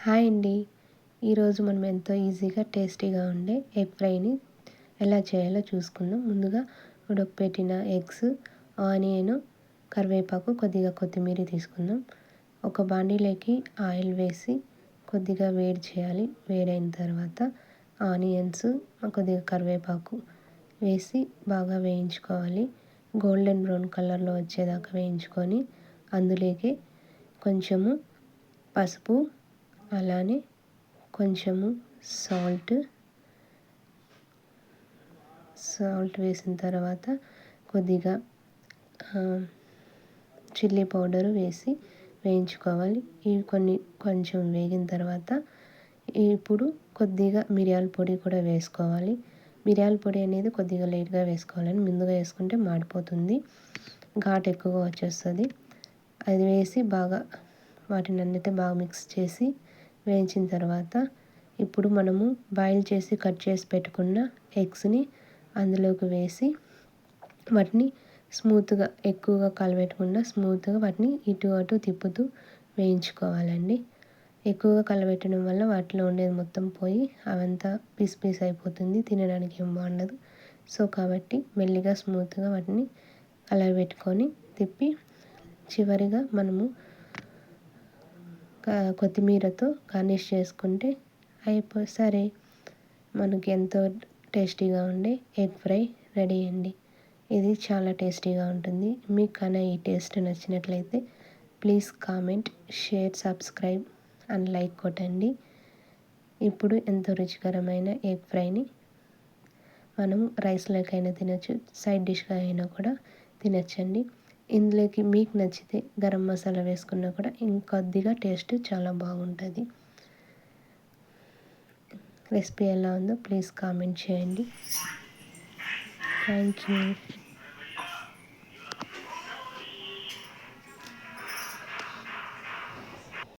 Hi అండి. ఈరోజు మనం ఎంతో ఈజీగా టేస్టీగా ఉండే ఎగ్ ఫ్రైని ఎలా చేయాలో చూసుకుందాం. ముందుగా ఉడకపెట్టిన ఎగ్స్, ఆనియన్, కరివేపాకు, కొద్దిగా కొత్తిమీర తీసుకుందాం. ఒక బాండీలోకి ఆయిల్ వేసి కొద్దిగా వేడి చేయాలి. వేడైన తర్వాత ఆనియన్స్, కొద్దిగా కరివేపాకు వేసి బాగా వేయించుకోవాలి. గోల్డెన్ బ్రౌన్ కలర్లో వచ్చేదాకా వేయించుకొని అందులోకి కొంచెము పసుపు, అలానే కొంచెము సాల్ట్ వేసిన తర్వాత కొద్దిగా చిల్లీ పౌడర్ వేసి వేయించుకోవాలి. ఇవి కొంచెం వేగిన తర్వాత ఇప్పుడు కొద్దిగా మిరియాల పొడి కూడా వేసుకోవాలి. మిరియాల పొడి అనేది కొద్దిగా లేట్గా వేసుకోవాలని, ముందుగా వేసుకుంటే మాడిపోతుంది, ఘాటు ఎక్కువగా వచ్చేస్తుంది. అది వేసి బాగా వాటిని అన్నిటి బాగా మిక్స్ చేసి వేయించిన తర్వాత ఇప్పుడు మనము బాయిల్ చేసి కట్ చేసి పెట్టుకున్న ఎగ్స్ని అందులోకి వేసి వాటిని స్మూత్గా, ఎక్కువగా కలబెట్టకుండా స్మూత్గా వాటిని ఇటు అటు తిప్పుతూ వేయించుకోవాలండి. ఎక్కువగా కలబెట్టడం వల్ల వాటిలో ఉండేది మొత్తం పోయి అవంతా పీస్ పీస్ అయిపోతుంది, తినడానికి ఏం బాగుండదు. సో కాబట్టి మెల్లిగా స్మూత్గా వాటిని కలబెట్టుకొని తిప్పి చివరిగా మనము కొత్తిమీరతో గార్నిష్ చేసుకుంటే సరే, మనకి ఎంతో టేస్టీగా ఉండే ఎగ్ ఫ్రై రెడీ అండి. ఇది చాలా టేస్టీగా ఉంటుంది. మీకు కానీ ఈ టేస్ట్ నచ్చినట్లయితే please comment, share, subscribe and like కొట్టండి. ఇప్పుడు ఎంతో రుచికరమైన ఎగ్ ఫ్రైని మనం రైస్లోకైనా తినచ్చు, సైడ్ డిష్గా అయినా కూడా తినచ్చండి. ఇందులోకి మీకు నచ్చితే గరం మసాలా వేసుకున్నా కూడా ఇంకొద్దిగా టేస్ట్ చాలా బాగుంటుంది. రెసిపీ ఎలా ఉందో ప్లీజ్ కామెంట్ చేయండి. Thank you.